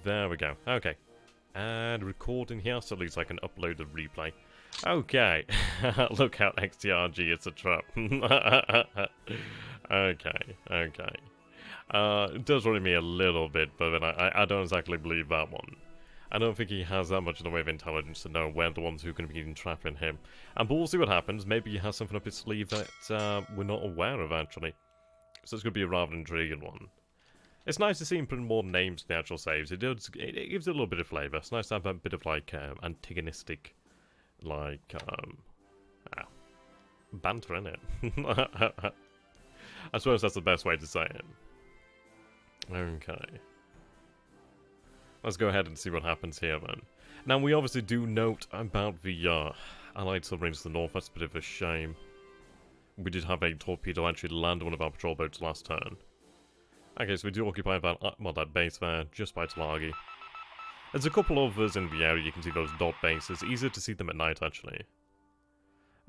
There we go. Okay. And recording here, so at least I can upload the replay. Okay. Look out, XTRG, it's a trap. Okay. It does worry me a little bit, but then I don't exactly believe that one. I don't think he has that much in the way of intelligence to know where the ones who can be entrapping him. But we'll see what happens. Maybe he has something up his sleeve that we're not aware of, actually. So it's going to be a rather intriguing one. It's nice to see him putting more names in the actual saves. It gives it a little bit of flavour. It's nice to have a bit of, like, antagonistic, like, banter, in it. I suppose that's the best way to say it. Okay. Let's go ahead and see what happens here, then. Now, we obviously do note about the Allied submarines to the north. That's a bit of a shame. We did have a torpedo actually land on one of our patrol boats last turn. Okay, so we do occupy that base there, just by Tulagi. There's a couple of others in the area. You can see those dot bases. Easier to see them at night, actually.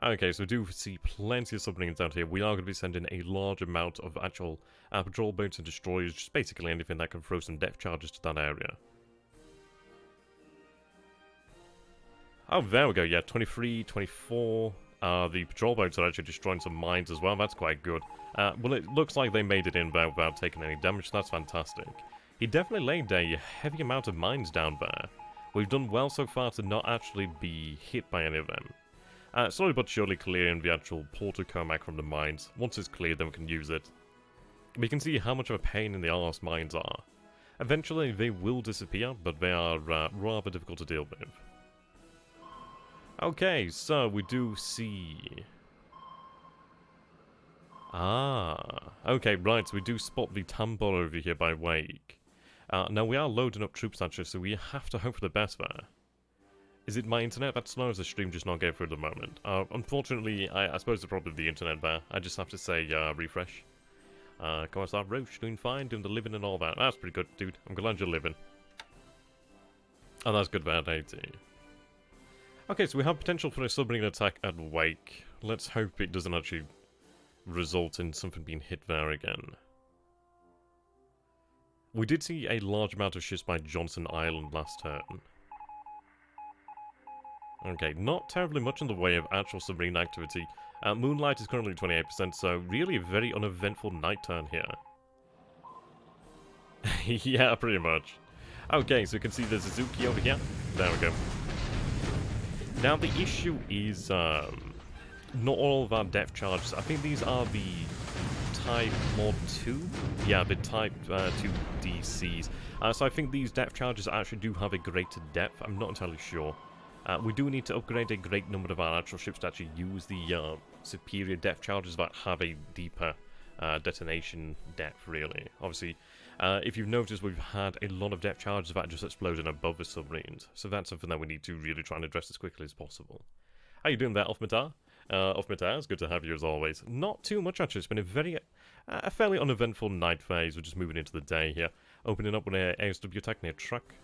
Okay, so we do see plenty of submarines out here. We are going to be sending a large amount of actual patrol boats and destroyers, just basically anything that can throw some depth charges to that area. Oh, there we go, yeah, 23, 24. The patrol boats are actually destroying some mines as well. That's quite good. Well, it looks like they made it in there without taking any damage. That's fantastic. He definitely laid a heavy amount of mines down there. We've done well so far to not actually be hit by any of them. Slowly but surely clearing the actual Porto Comac from the mines. Once it's cleared, then we can use it. We can see how much of a pain in the arse mines are. Eventually, they will disappear, but they are rather difficult to deal with. Okay, so we do see... okay, right, so we do spot the Tambor over here by Wake. Now, we are loading up troops, actually, so we have to hope for the best there. Is it my internet that's slow, or is the stream just not going through at the moment? Unfortunately, I suppose it's probably the internet there. I just have to say, refresh. Commissar Roche, doing fine, doing the living and all that. That's pretty good, dude. I'm glad you're living. Oh, that's good there, 80. Okay, so we have potential for a submarine attack at Wake. Let's hope it doesn't actually result in something being hit there again. We did see a large amount of ships by Johnson Island last turn. Okay, not terribly much in the way of actual submarine activity. Moonlight is currently 28%, so really a very uneventful night turn here. Yeah, pretty much. Okay, so you can see the Suzuki over here. There we go. Now, the issue is, not all of our depth charges. I think these are the Type Mod 2? Yeah, the Type 2 DCs. So I think these depth charges actually do have a greater depth. I'm not entirely sure. We do need to upgrade a great number of our actual ships to actually use the superior depth charges that have a deeper detonation depth, really. Obviously, if you've noticed, we've had a lot of depth charges that just exploded above the submarines. So that's something that we need to really try and address as quickly as possible. How you doing there, Offmitar? Offmitar, it's good to have you as always. Not too much, actually. It's been a fairly uneventful night phase. We're just moving into the day here. Opening up with an ASW attack near truck.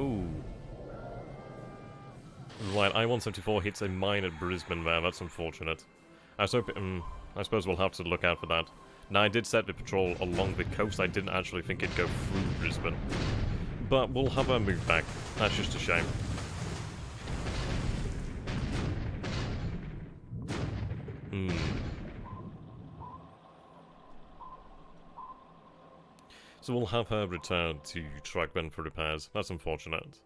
Ooh. Right, I-174 hits a mine at Brisbane there. That's unfortunate. I suppose we'll have to look out for that. Now, I did set the patrol along the coast. I didn't actually think it'd go through Brisbane. But we'll have her move back. That's just a shame. So we'll have her return to Truckburn for repairs. That's unfortunate.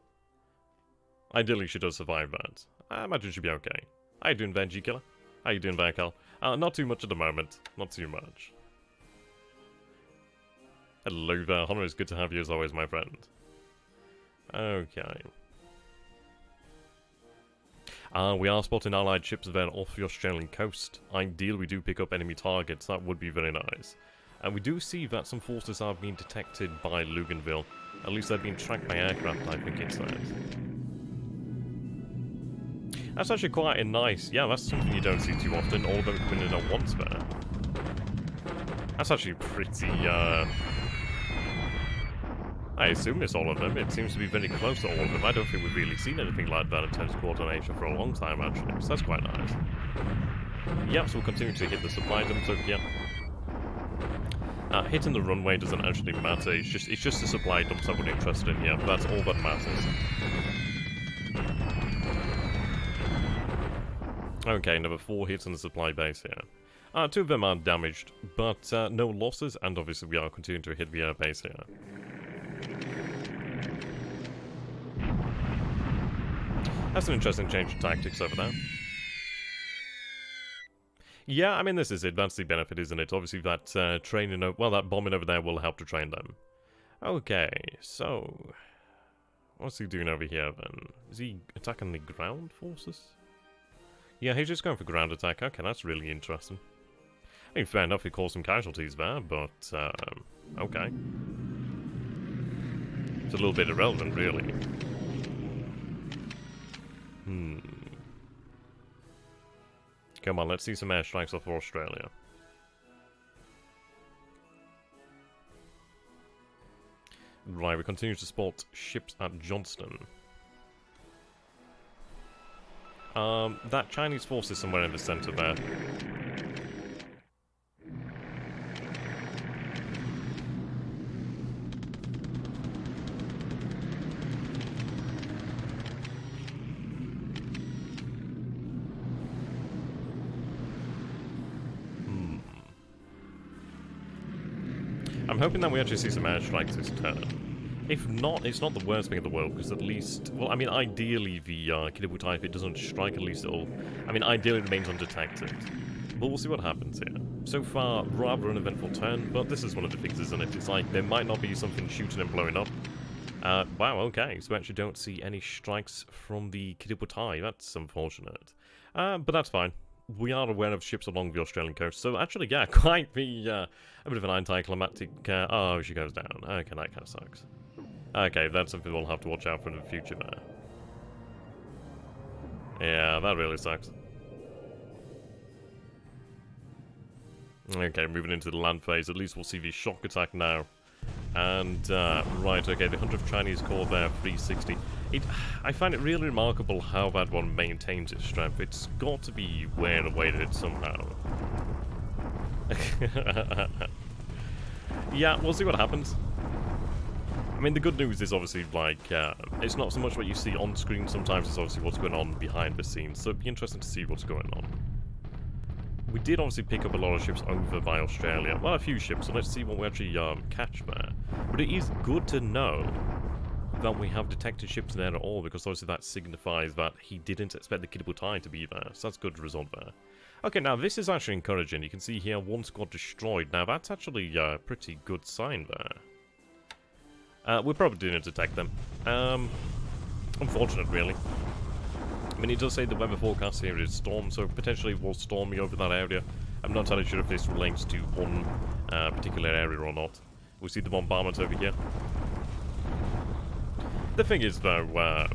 Ideally, she does survive that. I imagine she'll be okay. How you doing, Veggie Killer? How you doing, Vacal? Not too much at the moment. Not too much. Hello there, Honor. It's good to have you as always, my friend. Okay. We are spotting allied ships there off the Australian coast. Ideally, we do pick up enemy targets. That would be very nice. And we do see that some forces are being detected by Luganville. At least they're being tracked by aircraft, I think it says. That's actually quite a nice... Yeah, that's something you don't see too often. All of them coming in at once there. That's actually pretty, I assume it's all of them. It seems to be very close to all of them. I don't think we've really seen anything like that in terms of coordination for a long time, actually. So that's quite nice. Yep, so we'll continue to hit the supply dumps over here. Hitting the runway doesn't actually matter, it's just a supply dump I would be interested in here, that's all that matters. Okay, number 4 hits on the supply base here. 2 of them are damaged, but no losses, and obviously we are continuing to hit the air base here. That's an interesting change of tactics over there. Yeah, I mean, this is it. That's the benefit, isn't it? Obviously, that training... Well, that bombing over there will help to train them. Okay, so... What's he doing over here, then? Is he attacking the ground forces? Yeah, he's just going for ground attack. Okay, that's really interesting. I mean, fair enough, he caused some casualties there, but... okay. It's a little bit irrelevant, really. Come on, let's see some airstrikes off Australia. Right, we continue to spot ships at Johnston. That Chinese force is somewhere in the center there. I'm hoping that we actually see some airstrikes this turn. If not, it's not the worst thing in the world, because at least... Well, I mean, ideally, the Kiddibutai, if it doesn't strike, at least it'll... I mean, ideally it remains undetected. But we'll see what happens here. So far, rather an eventful turn, but this is one of the things, isn't it? It's like, there might not be something shooting and blowing up. Wow, okay, so we actually don't see any strikes from the Kiddibutai. That's unfortunate. But that's fine. We are aware of ships along the Australian coast, so actually, yeah, quite the, a bit of an anticlimactic, oh, she goes down. Okay, that kind of sucks. Okay, that's something we'll have to watch out for in the future there. Yeah, that really sucks. Okay, moving into the land phase, at least we'll see the shock attack now. And, right, okay, the 100th Chinese Corps there, 360. I find it really remarkable how that one maintains its strength. It's got to be wearing away at it somehow. Yeah, we'll see what happens. I mean, the good news is obviously, like, it's not so much what you see on screen, sometimes it's obviously what's going on behind the scenes, so it'd be interesting to see what's going on. We did obviously pick up a lot of ships over by Australia. Well, a few ships, so let's see what we actually catch there. But it is good to know that we have detected ships there at all, because obviously that signifies that he didn't expect the Kiddibutai to be there, so that's good result there. Okay, now this is actually encouraging. You can see here one squad destroyed. Now that's actually a pretty good sign there. We probably didn't detect them. Unfortunate, really. I mean, it does say the weather forecast here is storm, so potentially it was stormy over that area. I'm not entirely sure if this relates to one particular area or not. We see the bombardment over here. The thing is, though,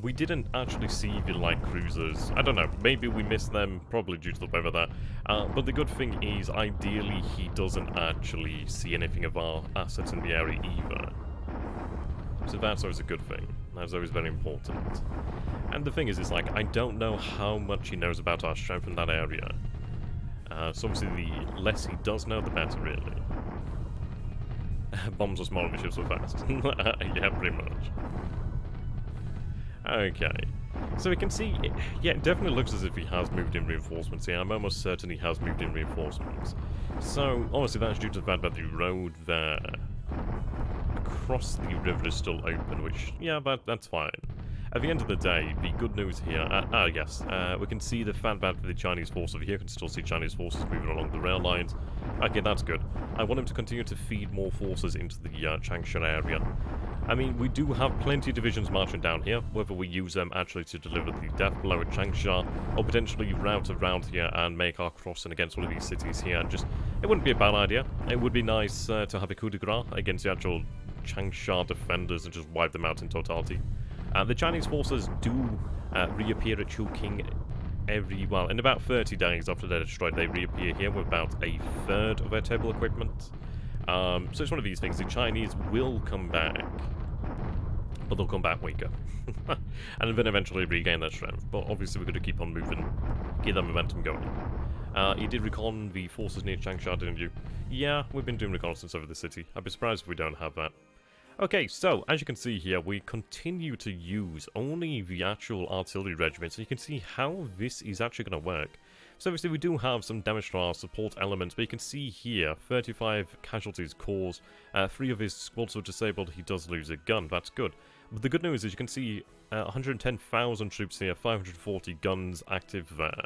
we didn't actually see the light cruisers. I don't know, maybe we missed them, probably due to the weather there. But the good thing is, ideally, he doesn't actually see anything of our assets in the area either. So that's always a good thing. That's always very important. And the thing is, it's like, I don't know how much he knows about our strength in that area. So obviously, the less he does know, the better, really. Bombs are small and the ships are fast. Yeah, pretty much. Okay. So we can see, yeah, it definitely looks as if he has moved in reinforcements here. I'm almost certain he has moved in reinforcements. So, obviously that's due to the fact that the road there across the river is still open, which, yeah, that's fine. At the end of the day, the good news here, yes, we can see the fact that the Chinese force over here, can still see Chinese forces moving along the rail lines. Okay, that's good. I want him to continue to feed more forces into the Changsha area. I mean, we do have plenty of divisions marching down here, whether we use them actually to deliver the death blow at Changsha, or potentially route around here and make our crossing against one of these cities here. Just, it wouldn't be a bad idea. It would be nice to have a coup de grace against the actual Changsha defenders and just wipe them out in totality. The Chinese forces do reappear at Chongqing in about 30 days after they're destroyed. They reappear here with about a third of their table equipment. So it's one of these things. The Chinese will come back, but they'll come back weaker. And then eventually regain their strength. But obviously we're going to keep on moving, keep that momentum going. You did recon the forces near Changsha, didn't you? Yeah, we've been doing reconnaissance over the city. I'd be surprised if we don't have that. Okay, so, as you can see here, we continue to use only the actual artillery regiment, so you can see how this is actually going to work. So obviously we do have some damage to our support elements, but you can see here, 35 casualties caused, 3 of his squads were disabled, he does lose a gun, that's good. But the good news is you can see 110,000 troops here, 540 guns active there.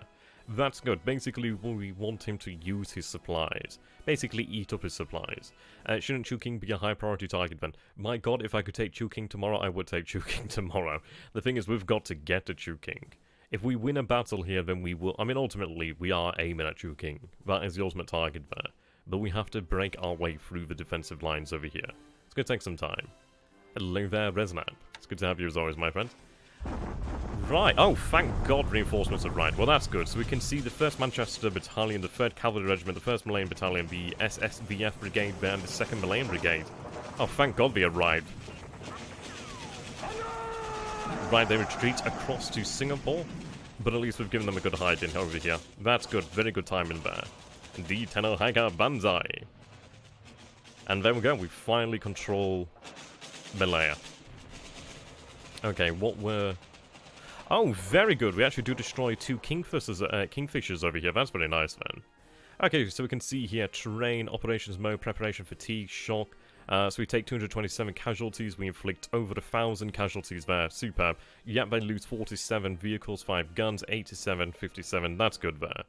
That's good. Basically, we want him to use his supplies. Basically, eat up his supplies. Shouldn't Chu King be a high priority target then? My god, if I could take Chu King tomorrow, I would take Chu King tomorrow. The thing is, we've got to get to Chu King. If we win a battle here, then we will... I mean, ultimately, we are aiming at Chu King. That is the ultimate target there. But we have to break our way through the defensive lines over here. It's going to take some time. Hello there, Resnab. It's good to have you as always, my friend. Right, oh, thank God reinforcements are right. Well, that's good. So we can see the 1st Manchester Battalion, the 3rd Cavalry Regiment, the 1st Malayan Battalion, the SSVF Brigade there, and the 2nd Malayan Brigade. Oh, thank God they arrived. Right, they retreat across to Singapore, but at least we've given them a good hiding over here. That's good, very good timing there. Indeed, Tenno Haiga Banzai. And there we go, we finally control Malaya. Okay, what were... Oh, very good. We actually do destroy 2 Kingfishers over here. That's very nice, then. Okay, so we can see here, terrain, operations mode, preparation, fatigue, shock. So we take 227 casualties. We inflict over 1,000 casualties there. Superb. Yep, they lose 47 vehicles, 5 guns, 87, 57. That's good there.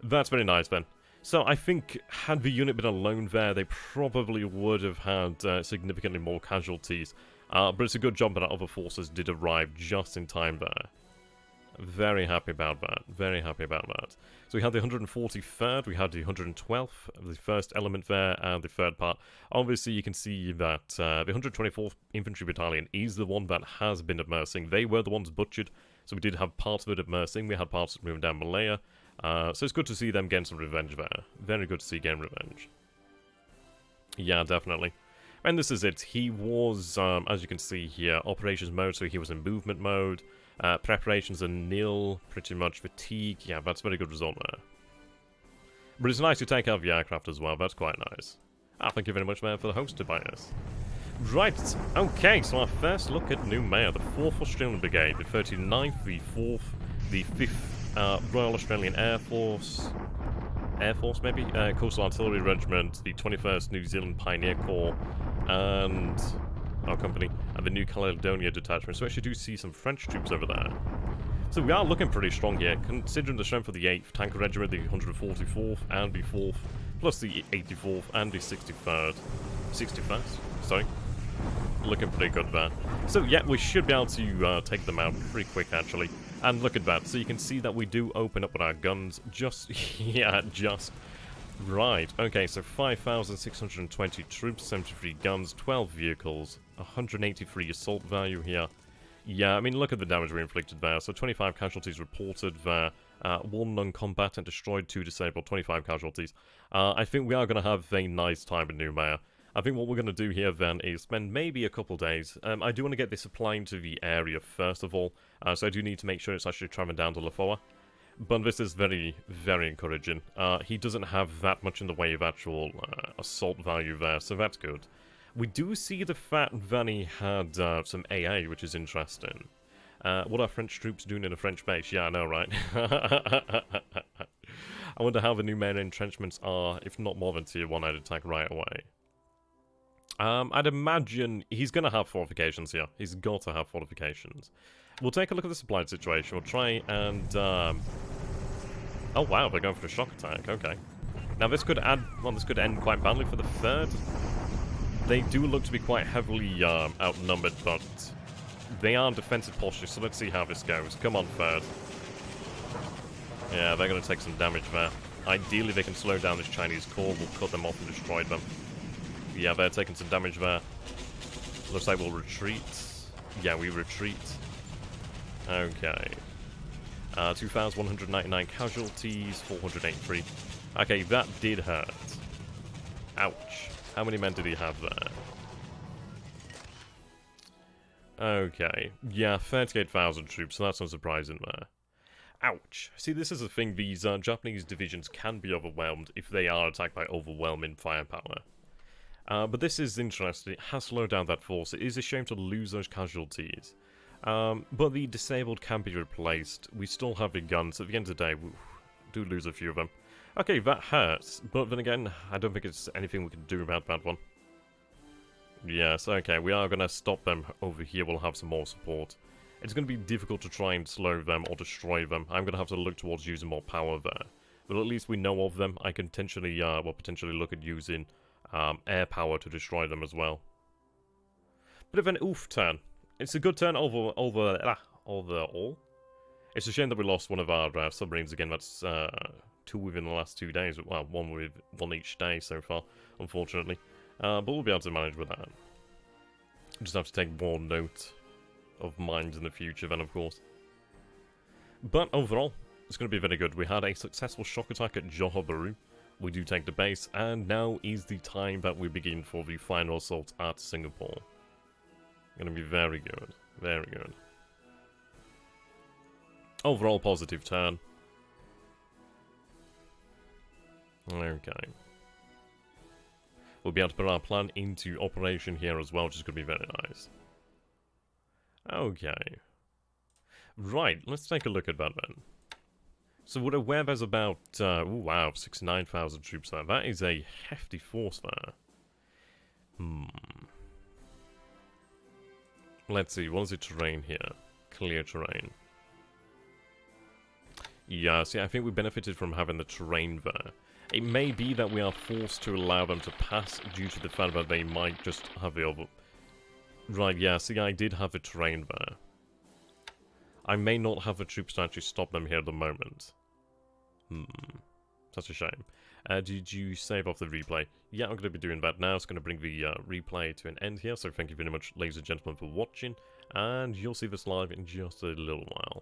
That's very nice, then. So I think, had the unit been alone there, they probably would have had significantly more casualties. But it's a good job that our other forces did arrive just in time there. Very happy about that. Very happy about that. So we had the 143rd, we had the 112th, the 1st element there, and the 3rd part. Obviously, you can see that the 124th Infantry Battalion is the one that has been at Mersing. They were the ones butchered, so we did have parts of it at Mersing. We had parts moving down Malaya. So it's good to see them getting some revenge there. Very good to see getting revenge. Yeah, definitely. And this is it. He was, as you can see here, operations mode, so he was in movement mode. Preparations are nil, pretty much. Fatigue, yeah, that's a very good result there. But it's nice to take out the aircraft as well, that's quite nice. Thank you very much, Mayor, for the host, Tobias. Right, okay, so our first look at new Mayor, the 4th Australian Brigade, the 39th, the 4th, the 5th Royal Australian Air Force maybe? Coastal Artillery Regiment, the 21st New Zealand Pioneer Corps, and our company, and the New Caledonia Detachment. So we actually do see some French troops over there. So we are looking pretty strong here, considering the strength of the 8th Tank Regiment, the 144th, and the 4th, plus the 84th, and the 63rd. 61st? Sorry. Looking pretty good there. So yeah, we should be able to take them out pretty quick, actually. And look at that, so you can see that we do open up with our guns just... yeah, just... Right, okay, so 5,620 troops, 73 guns, 12 vehicles, 183 assault value here. Yeah, I mean, look at the damage we inflicted there. So 25 casualties reported there, 1 non-combatant destroyed, 2 disabled, 25 casualties. I think we are going to have a nice time in New Maya. I think what we're going to do here then is spend maybe a couple days. I do want to get this supply into the area first of all, so I do need to make sure it's actually traveling down to Lafoa. But this is very, very encouraging. He doesn't have that much in the way of actual assault value there, so that's good. We do see the fact that he had some AA, which is interesting. What are French troops doing in a French base? Yeah, I know, right? I wonder how the new main entrenchments are, if not more than tier 1, I'd attack right away. I'd imagine he's going to have fortifications here. He's got to have fortifications. We'll take a look at the supply situation. We'll try and... Oh wow, they're going for a shock attack. Okay. Now this could add... Well, this could end quite badly for the 3rd. They do look to be quite heavily outnumbered, but they are in defensive posture, so let's see how this goes. Come on, 3rd. Yeah, they're going to take some damage there. Ideally, they can slow down this Chinese corps. We'll cut them off and destroy them. Yeah, they're taking some damage there. Looks like we'll retreat. Yeah, we retreat. Okay. 2,199 casualties, 483. Okay, that did hurt. Ouch. How many men did he have there? Okay. Yeah, 38,000 troops, so that's unsurprising there. Ouch. See, this is the thing, these Japanese divisions can be overwhelmed if they are attacked by overwhelming firepower. But this is interesting. It has slowed down that force. It is a shame to lose those casualties. But the disabled can be replaced. We still have the guns. At the end of the day, we do lose a few of them. Okay, that hurts. But then again, I don't think it's anything we can do about that one. Yes, okay, we are going to stop them over here. We'll have some more support. It's going to be difficult to try and slow them or destroy them. I'm going to have to look towards using more power there. But at least we know of them. I can potentially look at using air power to destroy them as well. Bit of an oof turn. It's a good turn overall. It's a shame that we lost one of our submarines again. That's 2 within the last 2 days. Well, one each day so far, unfortunately. But we'll be able to manage with that. Just have to take more note of mines in the future then, of course. But overall, it's going to be very good. We had a successful shock attack at Johor Bahru. We do take the base, and now is the time that we begin for the final assault at Singapore. Going to be very good. Very good. Overall positive turn. Okay. We'll be able to put our plan into operation here as well, which is going to be very nice. Okay. Right, let's take a look at that then. So we're aware there's about, oh wow, 69,000 troops there. That is a hefty force there. Let's see, what is the terrain here? Clear terrain. Yeah, see, I think we benefited from having the terrain there. It may be that we are forced to allow them to pass due to the fact that they might just have the other... Right, yeah, see, I did have the terrain there. I may not have the troops to actually stop them here at the moment. Such a shame. Did you save off the replay? Yeah, I'm going to be doing that now. It's going to bring the replay to an end here. So thank you very much, ladies and gentlemen, for watching. And you'll see this live in just a little while.